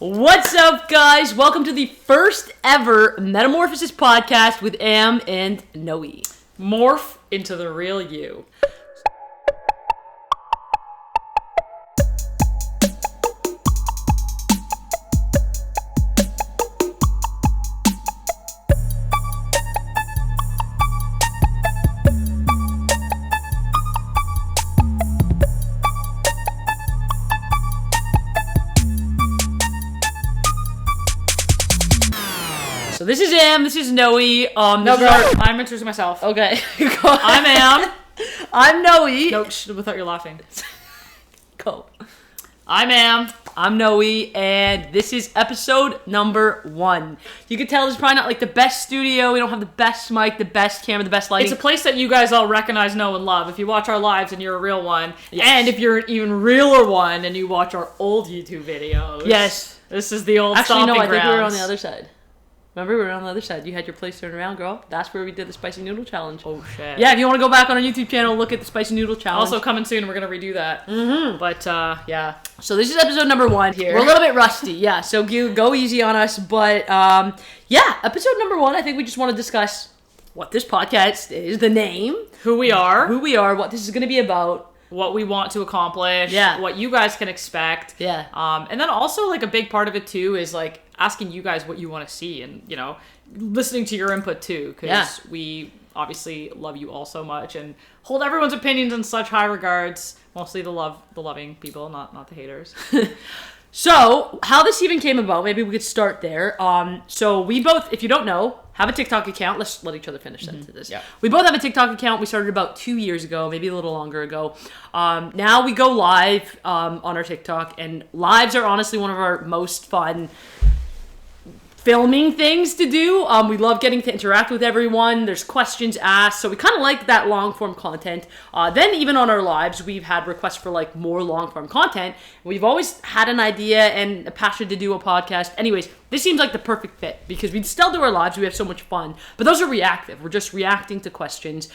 What's up, guys? Welcome to the first ever Metamorphosis podcast with Am and Noe. Morph into the real you. So this is Am, this is Noe. I'm introducing myself. Okay. I'm Am. I'm Noe. No, without you laughing. Go. I'm Am. I'm Noe, and this is episode number 1. You can tell this is probably not like the best studio. We don't have the best mic, the best camera, the best lighting. It's a place that you guys all recognize, know, and love. If you watch our lives and you're a real one, Yes. and if you're an even realer one and you watch our old YouTube videos. Yes. This is the old Actually, no, stomping I think we were on grounds. the other side. Remember, we were on the other side. You had your place turned around, girl. That's where we did the spicy noodle challenge. Oh, shit. Yeah, if you want to go back on our YouTube channel, look at the spicy noodle challenge. Also coming soon, we're going to redo that. Mm-hmm. But, yeah. So this is episode number 1 here. We're a little bit rusty, yeah, so go easy on us. But, yeah, episode number 1, I think we just want to discuss what this podcast is, the name. Who we are. What this is going to be about. What we want to accomplish. Yeah. What you guys can expect. Yeah. And then also, like, a big part of it, too, is, like, asking you guys what you want to see and, you know, listening to your input, too, because we obviously love you all so much and hold everyone's opinions in such high regards. Mostly the loving people, not the haters. So, how this even came about, maybe we could start there. So we both, if you don't know, have a TikTok account. Let's let each other finish that to this. Yeah. We both have a TikTok account. We started about 2 years ago, maybe a little longer ago. Now we go live on our TikTok, and lives are honestly one of our most fun filming things to do. We love getting to interact with everyone. There's questions asked, so we kind of like that long form content. Then even on our lives, we've had requests for like more long form content. We've always had an idea and a passion to do a podcast. Anyways, this seems like the perfect fit because we still do our lives. We have so much fun, but those are reactive. We're just reacting to questions.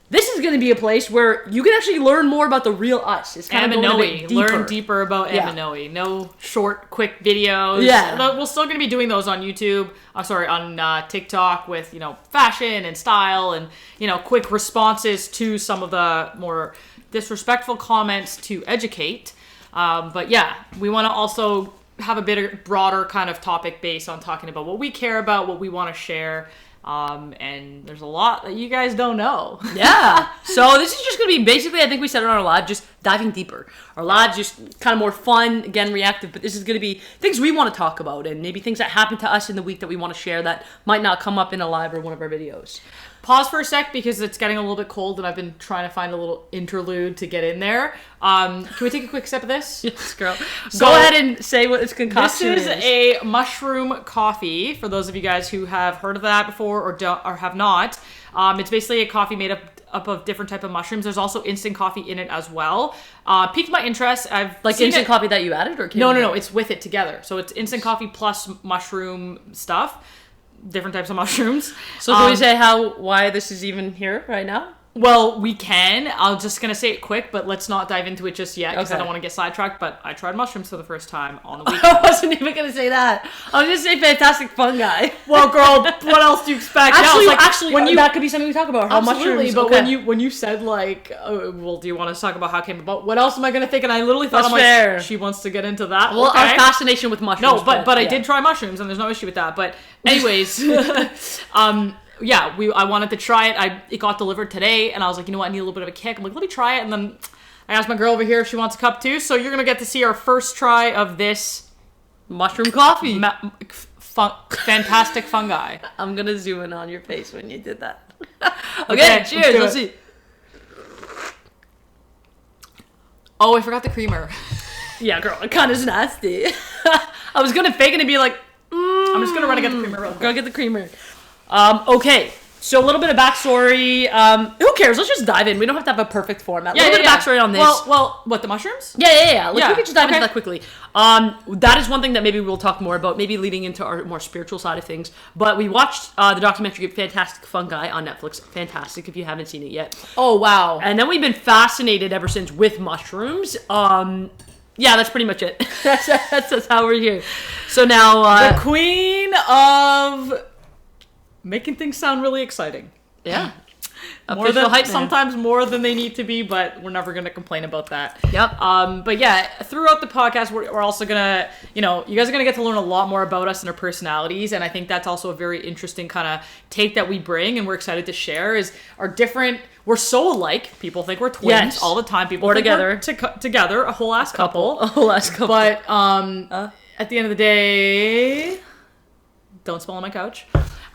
This is going to be a place where you can actually learn more about the real us. It's kind of going a bit deeper. Learn deeper about Am and Noe. No short, quick videos. Yeah. We're still going to be doing those on YouTube. On TikTok with, you know, fashion and style and, you know, quick responses to some of the more disrespectful comments to educate. But yeah, we want to also have a bit broader kind of topic base on talking about what we care about, what we want to share. And there's a lot that you guys don't know. Yeah. So this is just going to be basically, I think we said it on our live, just diving deeper. Our live just kind of more fun, again, reactive, but this is going to be things we want to talk about and maybe things that happened to us in the week that we want to share that might not come up in a live or one of our videos. Pause for a sec because it's getting a little bit cold and I've been trying to find a little interlude to get in there. Can we take a quick sip of this? Yes, girl. Go ahead and say what its concoction is. This is a mushroom coffee, for those of you guys who have heard of that before or have not. It's basically a coffee made up of different type of mushrooms. There's also instant coffee in it as well. Piqued my interest. I've like instant coffee that you added or No. It's with it together. So it's instant coffee plus mushroom stuff. Different types of mushrooms. So can we say why this is even here right now? Well, we can. I'm just going to say it quick, but let's not dive into it just yet because I Okay. don't want to get sidetracked. But I tried mushrooms for the first time on the weekend. I wasn't even going to say that. I was going to say fantastic fungi. Well, girl, what else do you expect? Actually, when you that could be something we talk about. How absolutely, mushrooms, but okay. when you said like, oh, well, do you want to talk about how it came about? What else am I going to think? And I literally thought, That's I'm fair. like, she wants to get into that. Well, okay. our fascination with mushrooms. No, but I yeah. did try mushrooms, and there's no issue with that. But anyways, yeah, I wanted to try it. It got delivered today, and I was like, you know what, I need a little bit of a kick. I'm like, let me try it, and then I asked my girl over here if she wants a cup too. So you're gonna get to see our first try of this mushroom coffee. Fantastic fungi. I'm gonna zoom in on your face when you did that. Okay, cheers. Let's see. Oh, I forgot the creamer. Yeah, girl, it kind of is nasty. I was gonna fake it and be like, I'm just gonna run and get the creamer real quick. Go get the creamer. Okay, so a little bit of backstory. Who cares? Let's just dive in. We don't have to have a perfect format. A little bit of backstory on this. Well, what, the mushrooms? Yeah. We could just dive into okay. that quickly. That is one thing that maybe we'll talk more about, maybe leading into our more spiritual side of things. But we watched the documentary Fantastic Fungi on Netflix. Fantastic if you haven't seen it yet. Oh, wow. And then we've been fascinated ever since with mushrooms. Yeah, that's pretty much it. That's how we're here. So now... the queen of making things sound really exciting. Yeah. More than sometimes more than they need to be, but we're never going to complain about that. Yep. But yeah, throughout the podcast, we're also gonna, you guys are gonna get to learn a lot more about us and our personalities, and I think that's also a very interesting kind of take that we bring, and we're excited to share. Is our different. We're so alike. People think we're twins all the time. People think we're together, a whole ass couple. A whole ass couple. But at the end of the day, don't spell on my couch.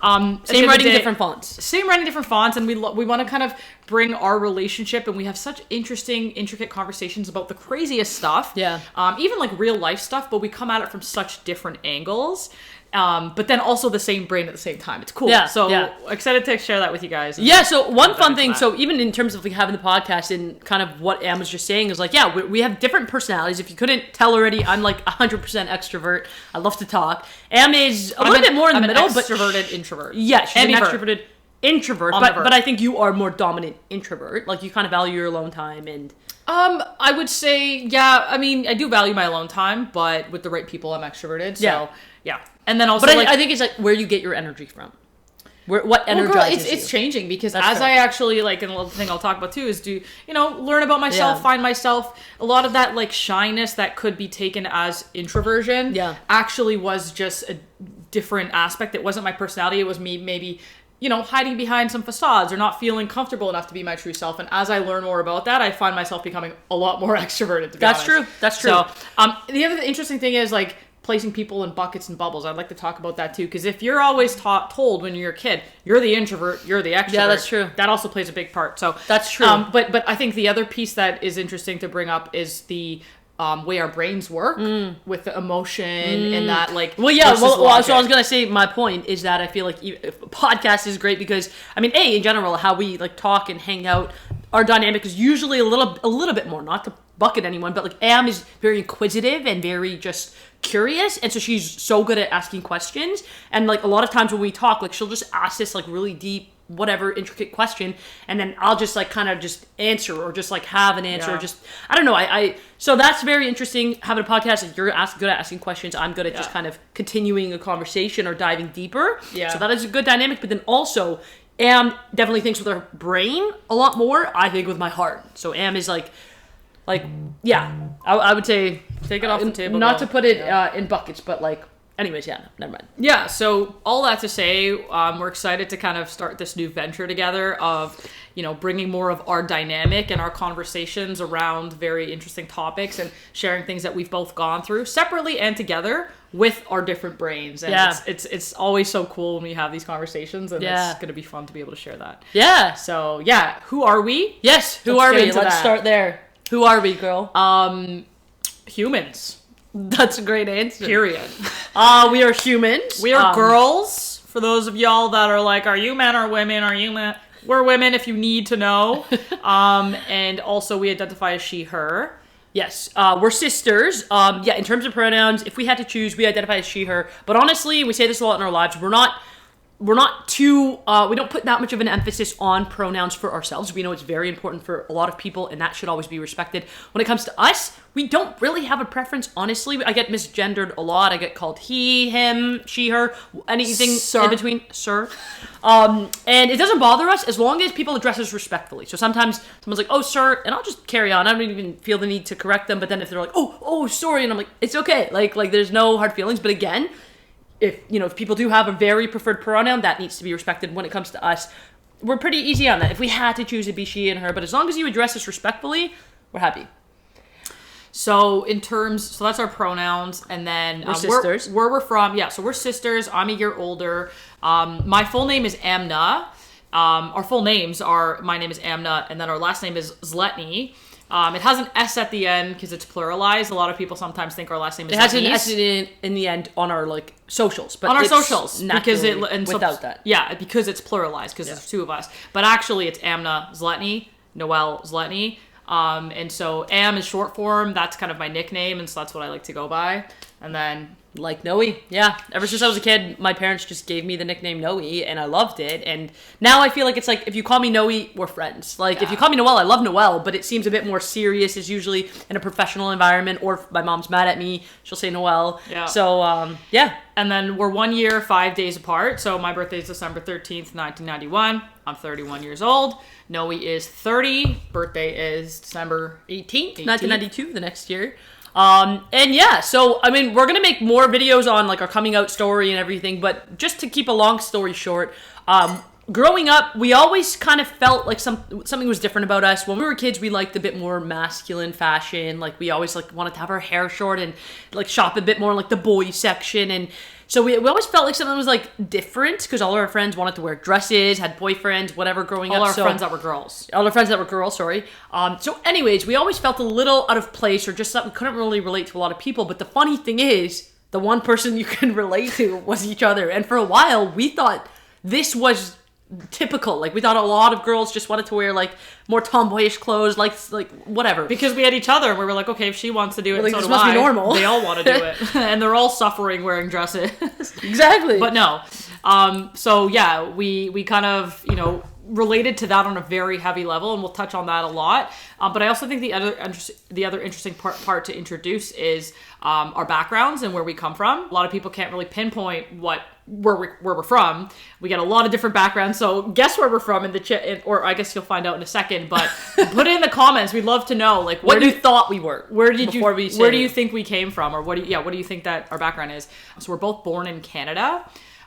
Same writing, different fonts. Same writing, different fonts, and we want to kind of bring our relationship, and we have such interesting, intricate conversations about the craziest stuff. Yeah. Even like real life stuff, but we come at it from such different angles. But then also the same brain at the same time. It's cool. Yeah, so yeah. Excited to share that with you guys. Yeah, so one fun thing, so even in terms of like having the podcast and kind of what Am was just saying is like, yeah, we have different personalities. If you couldn't tell already, I'm like 100% extrovert. I love to talk. Am is a little bit more in the middle, but extroverted introvert. Yeah, she's an extroverted introvert, but I think you are more dominant introvert. Like you kind of value your alone time and... I would say, yeah, I mean, I do value my alone time, but with the right people, I'm extroverted. So, yeah. And then also, but I think it's like where you get your energy from. What energizes it's changing because That's as fair. I actually, like, and another thing I'll talk about too is learn about myself, find myself. A lot of that, like, shyness that could be taken as introversion actually was just a different aspect. It wasn't my personality. It was me maybe... hiding behind some facades or not feeling comfortable enough to be my true self. And as I learn more about that, I find myself becoming a lot more extroverted, to be honest. That's true. So, the other interesting thing is, like, placing people in buckets and bubbles. I'd like to talk about that, too. Because if you're always told when you're a kid, you're the introvert, you're the extrovert. Yeah, that's true. That also plays a big part. So that's true. But I think the other piece that is interesting to bring up is the... way our brains work with the emotion and that, like... so I was gonna say my point is that I feel like if a podcast is great because, I mean, in general, how we, like, talk and hang out, our dynamic is usually a little bit more, not to bucket anyone, but, like, Am is very inquisitive and very just curious, and so she's so good at asking questions, and, like, a lot of times when we talk, like, she'll just ask this, like, really deep, whatever intricate question, and then I'll just like kind of just answer or just like have an answer or just I don't know. I so that's very interesting having a podcast. Like, you're good at asking questions. I'm good at just kind of continuing a conversation or diving deeper. Yeah. So that is a good dynamic. But then also Am definitely thinks with her brain a lot more. I think with my heart. So Am is like yeah. I would say take it off the table. Not to put it in buckets, but like. Anyways, never mind. Yeah, so all that to say, we're excited to kind of start this new venture together of, bringing more of our dynamic and our conversations around very interesting topics and sharing things that we've both gone through separately and together with our different brains. And it's always so cool when we have these conversations, and it's going to be fun to be able to share that. Yeah. So, who are we? Yes, who are we? Let's start there. Who are we, girl? Humans. That's a great answer. Period. We are humans. We are girls. For those of y'all that are like, are you men or women? Are you men? We're women if you need to know. And also we identify as she, her. Yes. We're sisters. In terms of pronouns, if we had to choose, we identify as she, her. But honestly, we say this a lot in our lives. We're not too, we don't put that much of an emphasis on pronouns for ourselves. We know it's very important for a lot of people, and that should always be respected. When it comes to us, we don't really have a preference, honestly. I get misgendered a lot. I get called he, him, she, her, anything in between. Sir. And it doesn't bother us as long as people address us respectfully. So sometimes someone's like, oh, sir, and I'll just carry on. I don't even feel the need to correct them. But then if they're like, oh, sorry, and I'm like, it's okay. Like there's no hard feelings. But again, if people do have a very preferred pronoun, that needs to be respected. When it comes to us, we're pretty easy on that. If we had to choose, it'd be she and her. But as long as you address us respectfully, we're happy. So so that's our pronouns, and then we're sisters. Where we're from, so we're sisters. I'm a year older. My full name is Amna. Our full names are, my name is Amna, and then our last name is Zletny. It has an S at the end because it's pluralized. A lot of people sometimes think our last name is. It has an S in the end on our socials, but on our socials because without that. Yeah, because it's pluralized because there's two of us. But actually, it's Amna Zletny, Noelle Zletny. And so Am is short form. That's kind of my nickname, and so that's what I like to go by. And then Like Noe, yeah. Ever since I was a kid, my parents just gave me the nickname Noe, and I loved it. And now I feel like it's like, if you call me Noe, we're friends. Like, if you call me Noelle, I love Noelle, but it seems a bit more serious. It's usually in a professional environment, or if my mom's mad at me, she'll say Noelle. Yeah. So, yeah. And then we're 1 year, 5 days apart. So my birthday is December 13th, 1991. I'm 31 years old. Noe is 30. Birthday is December 18th, 1992, the next year. And yeah, so, I mean, we're going to make more videos on, like, our coming out story and everything, but just to keep a long story short, growing up, we always kind of felt like something was different about us. When we were kids, we liked a bit more masculine fashion. Like, we always, like, wanted to have our hair short and, like, shop a bit more in, like, the boys section. And so we always felt like something was, like, different, because all our friends wanted to wear dresses, had boyfriends, whatever, growing up. All our friends that were girls. All our friends that were girls, sorry. So anyways, we always felt a little out of place, or just something we couldn't really relate to a lot of people. But the funny thing is, the one person you can relate to was each other. And for a while, we thought this was typical. Like, we thought a lot of girls just wanted to wear, like, more tomboyish clothes, like whatever. Because we had each other, and we were like, okay, if she wants to do it, like, so this do must I. be normal. They all want to do it. And they're all suffering wearing dresses. Exactly. But no. So yeah, we kind of, related to that on a very heavy level, and we'll touch on that a lot. But I also think the other interesting part to introduce is our backgrounds and where we come from. A lot of people can't really pinpoint where we're from. We got a lot of different backgrounds, so guess where we're from in the chat, or I guess you'll find out in a second. But put it in the comments. We'd love to know, like, what you thought we were. Where do you think we came from, or what do you think that our background is? So we're both born in Canada.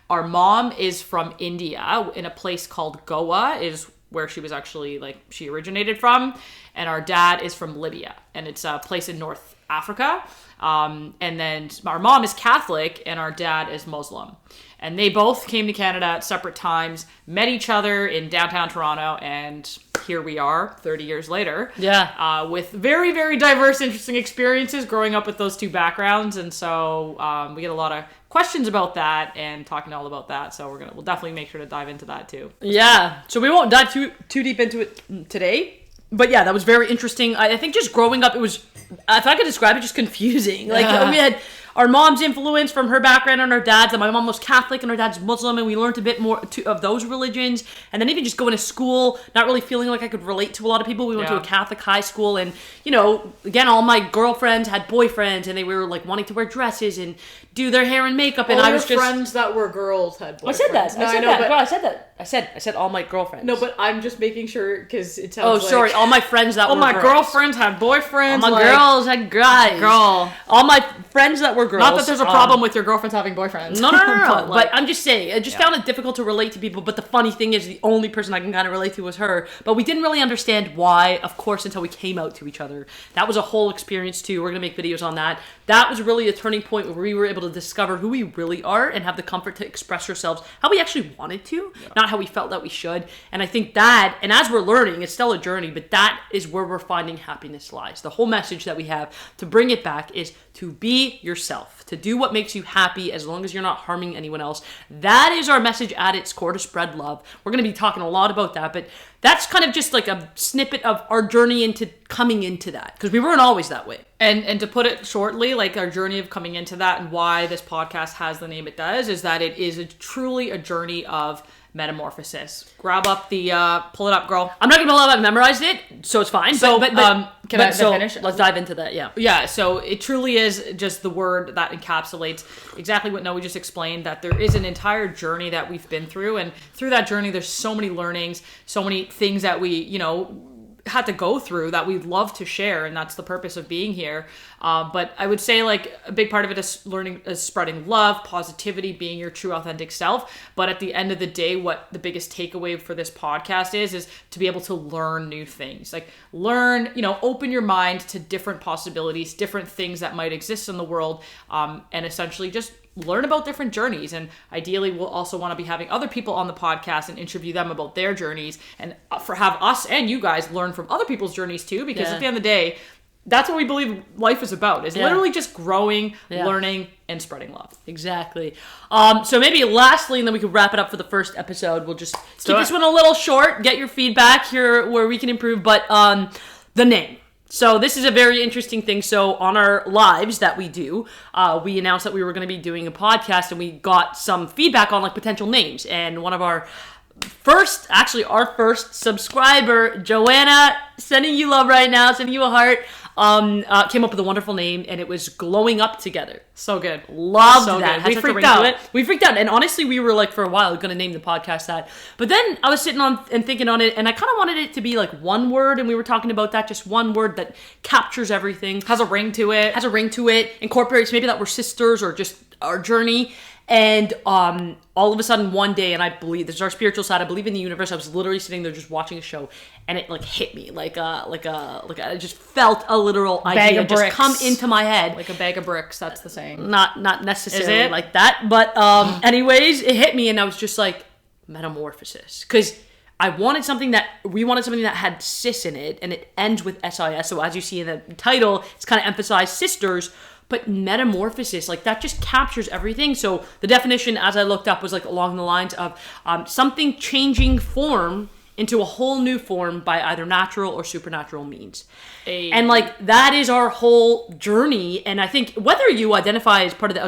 Our mom is from India, in a place called Goa, is where she was actually, like, she originated from. And our dad is from Libya, and it's a place in North Africa. And then our mom is Catholic, and our dad is Muslim. And they both came to Canada at separate times, met each other in downtown Toronto, and here we are 30 years later. Yeah. With very, very diverse, interesting experiences growing up with those two backgrounds. And so we get a lot of questions about that and talking all about that. So we'll definitely make sure to dive into that too. Yeah. So we won't dive too deep into it today. But yeah, that was very interesting. I think just growing up, it was, if I could describe it, just confusing. Like, we had our mom's influence from her background and our dad's, and my mom was Catholic and our dad's Muslim, and we learned a bit more of those religions. And then even just going to school, not really feeling like I could relate to a lot of people. We went to a Catholic high school, and, again, all my girlfriends had boyfriends, and they were, like, wanting to wear dresses and do their hair and makeup, and all I was just... friends that were girls had boyfriends. I said that. No, I said know, that. but... Girl, I said that. I said all my girlfriends. No, but I'm just making sure, because it sounds Oh, like... sorry. All my friends that were my girls. girlfriends had boyfriends. All my girls had guys. Girl. All my friends that were girls. Not that there's a problem with your girlfriends having boyfriends. No. But, but I'm just saying, I just found it difficult to relate to people. But the funny thing is, the only person I can kind of relate to was her. But we didn't really understand why, of course, until we came out to each other. That was a whole experience too. We're going to make videos on that. That was really a turning point where we were able to discover who we really are and have the comfort to express ourselves how we actually wanted to, not how we felt that we should. And I think that, and as we're learning, it's still a journey, but that is where we're finding happiness lies. The whole message that we have to bring it back is to be yourself, to do what makes you happy as long as you're not harming anyone else. That is our message at its core, to spread love. We're going to be talking a lot about that, but that's kind of just like a snippet of our journey into coming into that, because we weren't always that way. And to put it shortly, like, our journey of coming into that and why this podcast has the name it does is that it is truly a journey of metamorphosis. Grab up the, pull it up, girl. I'm not going to lie, I've memorized it, so it's fine. So, but can I so finish? Let's dive into that, yeah. Yeah, so it truly is just the word that encapsulates exactly what Noe just explained, that there is an entire journey that we've been through, and through that journey, there's so many learnings, so many things that we, had to go through that we'd love to share, and that's the purpose of being here. But I would say, like, a big part of it is spreading love, positivity, being your true authentic self. But at the end of the day, what the biggest takeaway for this podcast is to be able to learn new things. Like, learn, open your mind to different possibilities, different things that might exist in the world, and essentially just learn about different journeys. And ideally, we'll also want to be having other people on the podcast and interview them about their journeys, and have us and you guys learn from other people's journeys too, because at the end of the day, that's what we believe life is about, is literally just growing, learning, and spreading love. Exactly. So maybe lastly, and then we could wrap it up for the first episode. We'll just keep this one a little short, get your feedback here where we can improve. But the name. So this is a very interesting thing. So on our lives that we do, we announced that we were going to be doing a podcast, and we got some feedback on like potential names. And one of our first subscriber, Joanna, sending you love right now, sending you a heart, came up with a wonderful name, and it was Glowing Up Together. So good. Loved So that. good. We Has such a freaked ring to out. it. We freaked out. And honestly, we were like for a while going to name the podcast that. But then I was sitting on and thinking on it, and I kind of wanted it to be like one word, and we were talking about that, just one word that captures everything. Has a ring to it. Incorporates maybe that we're sisters or just our journey. And all of a sudden one day, and I believe this is our spiritual side, I believe in the universe, I was literally sitting there just watching a show, and it like hit me like I just felt a literal idea of just bricks. come into my head. Like a bag of bricks, that's the saying. Not necessarily Is it? like that, but anyways, it hit me, and I was just like, metamorphosis, because we wanted something that had cis in it, and it ends with SIS. So as you see in the title, it's kind of emphasized sisters. But metamorphosis, like that just captures everything. So the definition, as I looked up, was like along the lines of something changing form into a whole new form by either natural or supernatural means. And like that is our whole journey. And I think whether you identify as part of the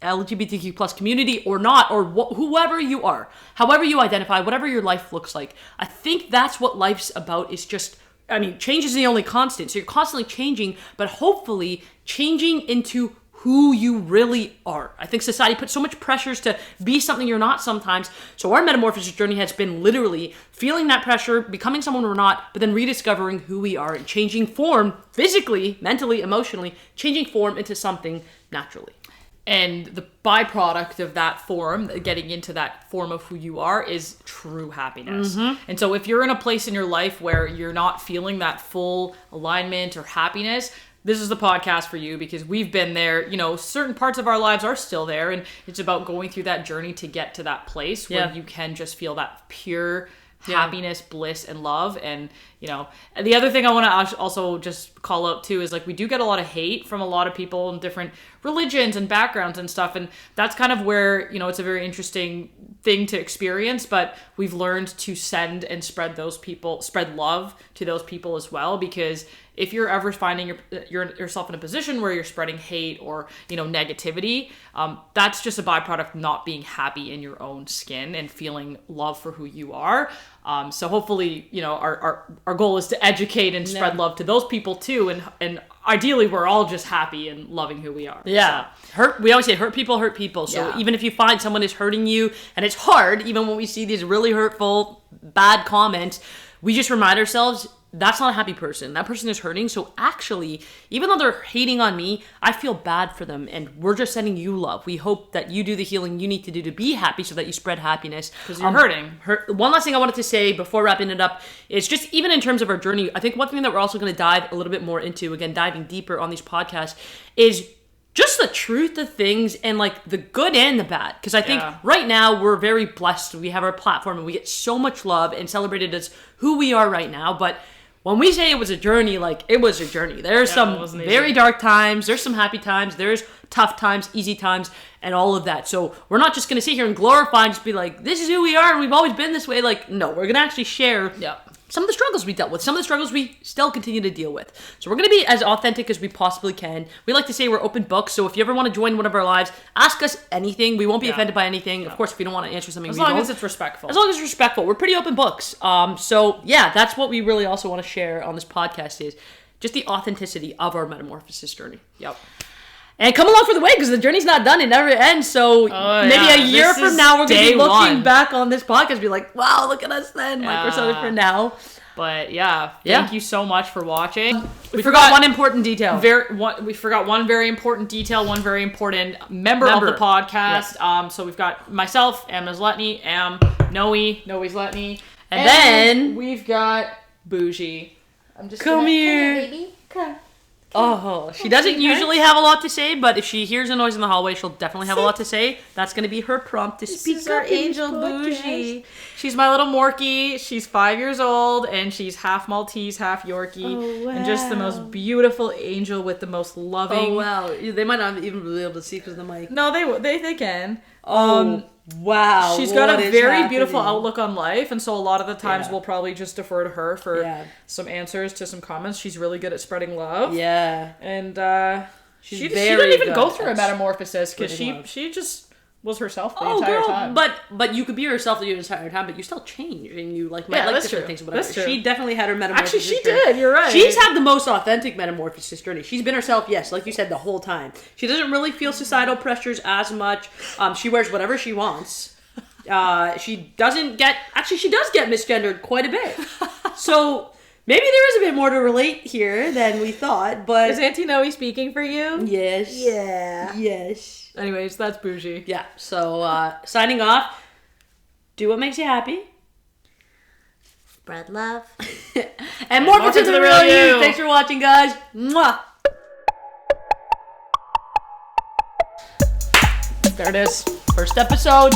LGBTQ plus community or not, or whoever you are, however you identify, whatever your life looks like, I think that's what life's about. Is just, I mean, change is the only constant. So you're constantly changing, but hopefully changing into who you really are. I think society puts so much pressures to be something you're not sometimes. So our metamorphosis journey has been literally feeling that pressure, becoming someone we're not, but then rediscovering who we are and changing form physically, mentally, emotionally, changing form into something naturally. And the byproduct of that form, getting into that form of who you are, is true happiness. Mm-hmm. And so if you're in a place in your life where you're not feeling that full alignment or happiness, this is the podcast for you, because we've been there. You know, certain parts of our lives are still there, and it's about going through that journey to get to that place where you can just feel that pure happiness, bliss, and love. And you know, and the other thing I want to also just call out too is like we do get a lot of hate from a lot of people in different religions and backgrounds and stuff, and that's kind of where, you know, it's a very interesting thing to experience, but we've learned to send and spread love to those people as well, because if you're ever finding yourself in a position where you're spreading hate or, you know, negativity, that's just a byproduct of not being happy in your own skin and feeling love for who you are. So hopefully, you know, our goal is to educate and spread love to those people too, and ideally we're all just happy and loving who we are. Yeah. So. We always say hurt people. So even if you find someone is hurting you, and it's hard, even when we see these really hurtful, bad comments, we just remind ourselves, that's not a happy person. That person is hurting. So actually, even though they're hating on me, I feel bad for them. And we're just sending you love. We hope that you do the healing you need to do to be happy, so that you spread happiness. Because you're hurting. One last thing I wanted to say before wrapping it up is just even in terms of our journey, I think one thing that we're also going to dive a little bit more into, again, diving deeper on these podcasts, is just the truth of things, and like the good and the bad. Because I think right now we're very blessed. We have our platform and we get so much love and celebrated as who we are right now. But when we say it was a journey, like it was a journey. There's some very dark times. There's some happy times. There's tough times, easy times, and all of that. So we're not just going to sit here and glorify and just be like, this is who we are and we've always been this way. Like, no, we're going to actually share some of the struggles we dealt with, some of the struggles we still continue to deal with. So we're going to be as authentic as we possibly can. We like to say we're open books. So if you ever want to join one of our lives, ask us anything. We won't be offended by anything. Of course, if we don't want to answer something, as long as it's respectful. As long as it's respectful. We're pretty open books. So yeah, that's what we really also want to share on this podcast, is just the authenticity of our metamorphosis journey. Yep. And come along for the way, because the journey's not done. It never ends. So maybe a year from now, we're going to be looking back on this podcast and be like, wow, look at us then. Like, we're so different now. But thank you so much for watching. We forgot one important detail. We forgot one very important detail, one very important member of the podcast. Yes. So we've got myself, Am Zletny, Noe Zletny. And then we've got Bougie. I'm just Come here. Come, baby. Come. Oh, she doesn't usually have a lot to say, but if she hears a noise in the hallway, she'll definitely have a lot to say. That's going to be her prompt to speak is our up. angel Bougie. She's my little Morkie. She's 5 years old, and she's half Maltese, half Yorkie. Oh, wow. And just the most beautiful angel with the most loving... Oh, wow. They might not even be able to see because of the mic. No, they can. Wow. She's got what a is very beautiful happening? outlook on life, and so a lot of the times Yeah. we'll probably just defer to her for Yeah. some answers to some comments. She's really good at spreading love. Yeah. And She's she very didn't even good go through a at metamorphosis because spreading love. she just was herself the Oh, entire girl, time. but you could be yourself the entire time, but you still change and you like might Yeah, like that's different true. things. Whatever. That's true. She definitely had her metamorphosis. Actually, she journey. did. You're right. She's had the most authentic metamorphosis journey. She's been herself, yes, like you said, the whole time. She doesn't really feel societal pressures as much. She wears whatever she wants. She doesn't get. Actually, she does get misgendered quite a bit. So maybe there is a bit more to relate here than we thought. But Is Auntie Noe speaking for you? yes, Yeah. yes. Anyways, that's bougie. Yeah, so signing off. Do what makes you happy. Spread love. And more to the real you. Thanks for watching, guys. Mwah. There it is. First episode.